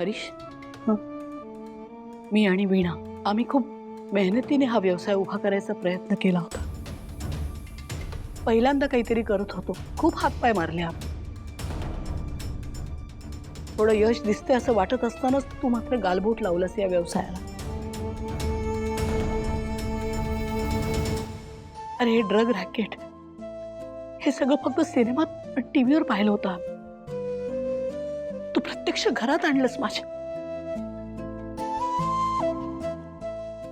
हरीश, मी आणि वीणा आम्ही खूप मेहनतीने हा व्यवसाय उभा करायचा प्रयत्न केला होता. पहिल्यांदा काहीतरी करत होतो, खूप हातपाय मारले आपण. थोडं यश दिसते असं वाटत असतानाच तू मात्र गालबोट लावलंस या व्यवसायाला. अरे हे ड्रग रॅकेट, हे सगळं फक्त सिनेमात टीव्हीवर पाहिलं होतं. तू प्रत्यक्ष घरात आणलंस माझ्या.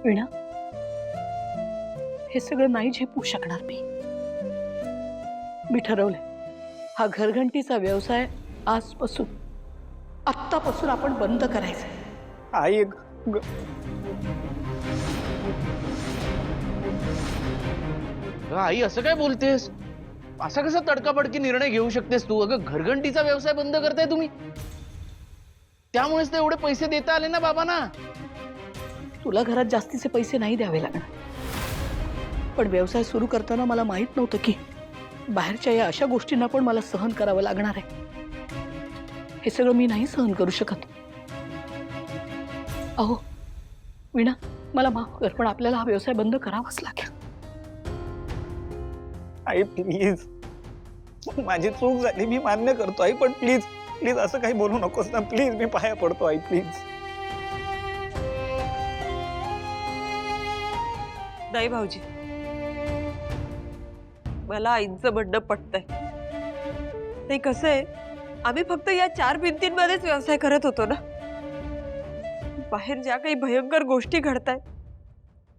वीणा, हे सगळं नाही झेपू शकणार मी ठरवलंय, हा घरघंटीचा व्यवसाय आत्तापासून आपण बंद करायचा. आई आई असं काय बोलतेस? असा कसा तडकाफडकी निर्णय घेऊ शकतेस तू? अगं घरघंटीचा व्यवसाय बंद करताय तुम्ही, त्यामुळेच तर एवढे पैसे देता आले ना बाबांना. तुला घरात जास्तीचे पैसे नाही द्यावे लागणार, पण व्यवसाय सुरू करताना मला माहित नव्हतं की बाहेरच्या या अशा गोष्टींना पण मला सहन करावं लागणार आहे. हे सगळं मी नाही सहन करू शकत. अहो वीणा, मला माफ कर, पण आपल्याला हा व्यवसाय बंद करावाच लागेल. आई प्लीज, माझी चूक झाली, मी मान्य करतो आई, पण प्लीज प्लीज असं काही बोलू नकोस ना प्लीज. मी पाया पडतो आई, प्लीज. नाही भाऊजी, मला आईंचं म्हणणं पटतंय. ते कसं आहे, आम्ही फक्त या 4 भिंतींमध्येच व्यवसाय करत होतो ना. बाहेर ज्या काही भयंकर गोष्टी घडतायत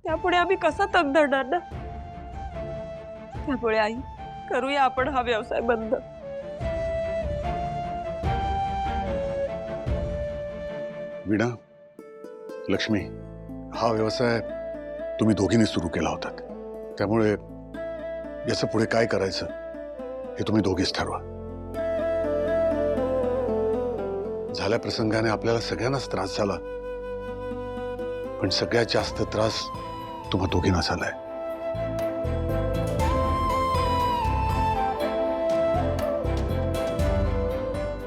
त्यापुढे आम्ही कसा तग धरणार ना. त्यामुळे आई, करूया आपण हा व्यवसाय बंद. वीणा, लक्ष्मी, हा व्यवसाय तुम्ही दोघींनी सुरू केला होता, त्यामुळे याचं पुढे काय करायचं हे तुम्ही दोघीच ठरवा. झाल्या प्रसंगाने आपल्याला सगळ्यांनाच त्रास झाला, पण सगळ्यात जास्त त्रास तुम्हा दोघींना झालाय.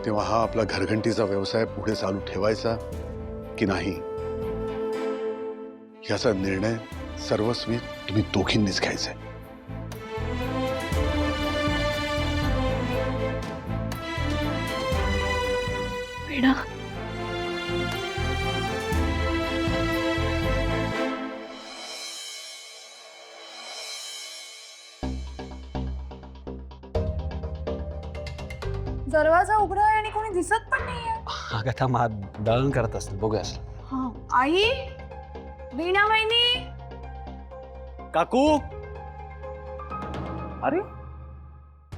तेव्हा हा आपला घरघंटीचा व्यवसाय पुढे चालू ठेवायचा की नाही याचा निर्णय सर्वस्वी तुम्ही दोघींनीच घ्यायचा. वीणा, दरवाजा उघडा आहे आणि कोणी दिसत पण नाहीये. अगं था दळण करत असतील, बघूया. आई, वीणा वहिनी. काकू, अरे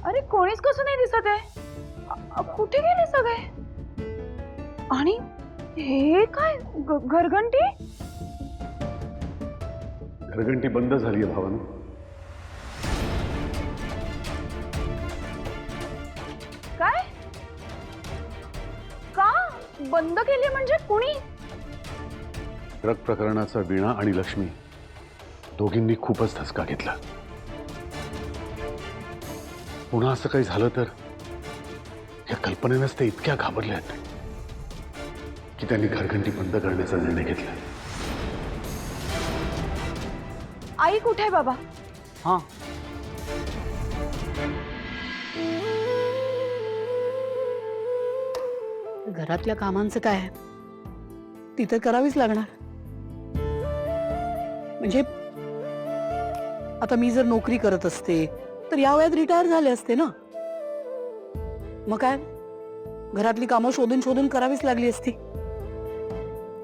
अरे कोणीच कसं नाही दिसत आहे. कुठे गेले सगळे? आणि हे काय घरघंटी? घरघंटी बंद झाली आहे भावानो. काय? का बंद केली म्हणजे? कुणी? ड्रग प्रकरणाचा वीणा आणि लक्ष्मी दोघींनी खूपच धसका घेतला. पुन्हा असं काही झालं तर या कल्पनेनंच ते इतक्या घाबरले आहेत की त्यांनी घरघंटी बंद करण्याचा निर्णय घेतला. आई कुठे आहे बाबा? हा, घरातल्या कामांचं काय, ती तर करावीच लागणार. म्हणजे आता मी जर नोकरी करत असते तर या वयात रिटायर झाले असते ना. मग काय, घरातली कामं शोधून शोधून करावीच लागली असती.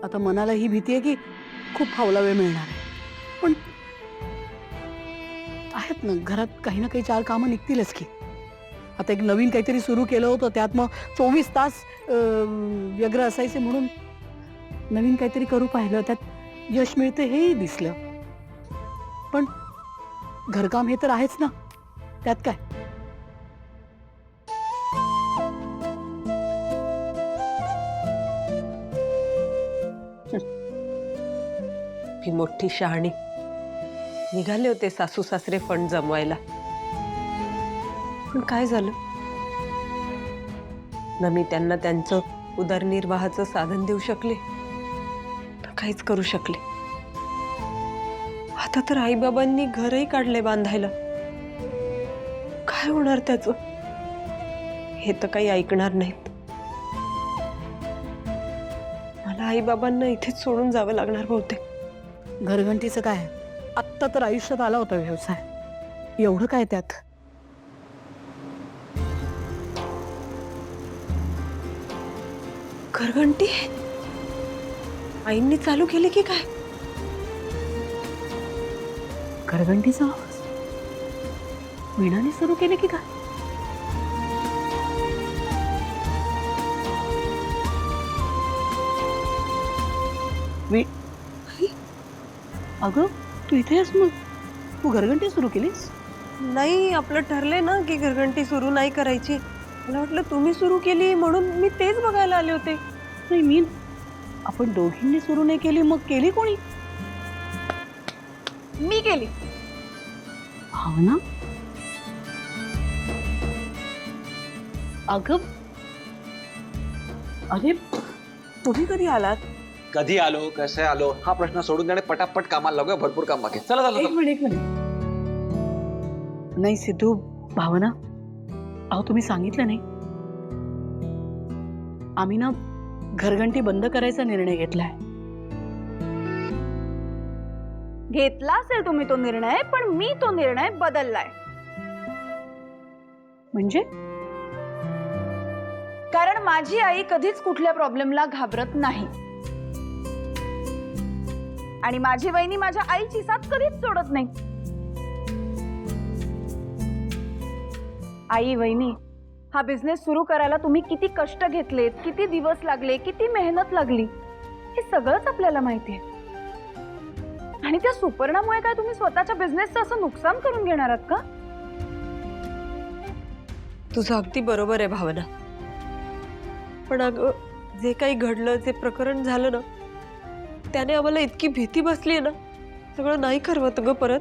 आता मनाला ही भीती आहे की खूप फावला वेळ मिळणार आहे, पण आहेत ना घरात काही ना काही 4 कामं निघतीलच की. आता एक नवीन काहीतरी सुरू केलं होतं, त्यात मग 24 तास व्यग्र असायचे, म्हणून नवीन काहीतरी करू पाहिलं, त्यात यश मिळते हेही दिसलं. पण घरकाम हे तर आहेच ना, त्यात काय. ही मोठी शहाणी. निघाले होते सासू सासरे फंड जमवायला, पण काय झालं ना, मी त्यांना त्यांचं उदरनिर्वाहाचं साधन देऊ शकले तर काहीच करू शकले. आता तर आईबाबांनी घरही काढले बांधायला. काय होणार त्याचं? हे तर काही ऐकणार नाहीत. मला आईबाबांना इथेच सोडून जावं लागणार बहुतेक. घरघंटीचं काय, आत्ता तर आयुष्यात आला होता व्यवसाय, एवढं काय त्यात? घरघंटी आईंनी चालू केली की काय? घरघंटीचा आवाज वीणाने सुरू केले की काय? अगं तू इथे आहेस, मग तू घरघंटी सुरू केलीस? नाही, आपलं ठरलंय ना की घरघंटी सुरू नाही करायची. मला वाटलं तुम्ही सुरू केली म्हणून मी तेच बघायला आले होते. नाही, मी आपण दोघींनी सुरू नाही केली, मग केली कोणी? मी केली. भावना? अगं अरे तुम्ही कधी आलात? कधी आलो, कसे आलो हा प्रश्न सोडून देणे, पटापट कामाला लागूया, भरपूर काम बाकी. चला चला एक चला. मिनिट, एक मिनिट. नाही सिद्धू, भावना, अहो तुम्ही सांगितलं नाही, आम्ही ना घरघंटी बंद करायचा निर्णय घेतलाय. घेतला असेल तुम्ही तो निर्णय, पण मी तो निर्णय बदललाय. म्हणजे? कारण माझी आई कधीच कुठल्या प्रॉब्लेमला घाबरत नाही आणि माझी वहिनी माझ्या आईची साथ कधीच सोडत नाही. आई वहिनी, हा बिझनेस सुरू करायला तुम्ही किती कष्ट घेतलेत, किती दिवस लागले, किती मेहनत लागली, हे सगळंच आपल्याला माहिती आहे. आणि त्या सुपर्णामुळे काय तुम्ही स्वतःच्या बिझनेसचं असं नुकसान करून घेणार आहात का? तुझं अगदी बरोबर आहे भावना. पण अगं, जे काही घडलं, जे प्रकरण झालं ना, त्याने आम्हाला इतकी भीती बसली ना, सगळं नाही करवत ग परत.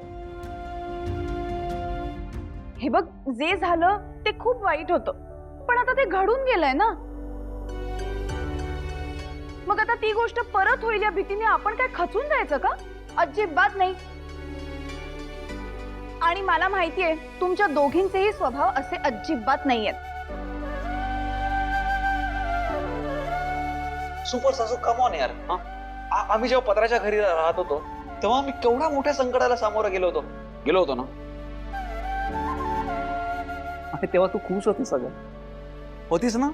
हे बघ, जे झालं ते खूप वाईट होतं, पण आता ते घडून गेलंय ना. मग आता ती गोष्ट परत होईल या भीतीने आपण काय खचून जायचं का? अजिबात नाही. आणि मला माहितीये तुमच्या दोघींचेही स्वभाव असे अजिबात नाहीयेत. सुपर सासू, कम ऑन यार. आम्ही जेव्हा पत्राच्या घरी राहत होतो तेव्हा मी केवढ्या मोठ्या संकटाला सामोरं गेलो होतो ना. आणि तेव्हा तू खुश होतीस, सगळं होतीस ना?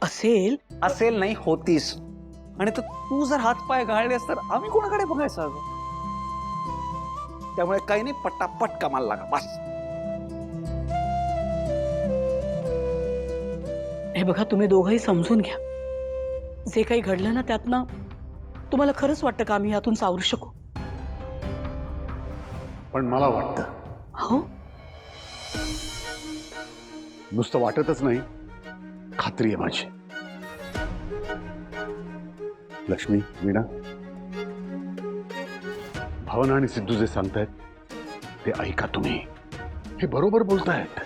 असेल नाही, होतीस. आणि तू जर हात पाय गाळलेस तर आम्ही कोणाकडे बघायचं अगं? त्यामुळे काही नाही, पटापट कामाला लागा बस. हे बघा, तुम्ही दोघंही समजून घ्या, जे काही घडलं ना त्यातनं तुम्हाला खरंच वाटतं का आम्ही यातून सावरू शकू? पण मला वाटतं, हो, नुसतं वाटतच नाही, खात्री आहे माझी. लक्ष्मी, वीणा, भावना आणि सिद्धू जे सांगतायत ते ऐका तुम्ही. हे बरोबर बोलतायत.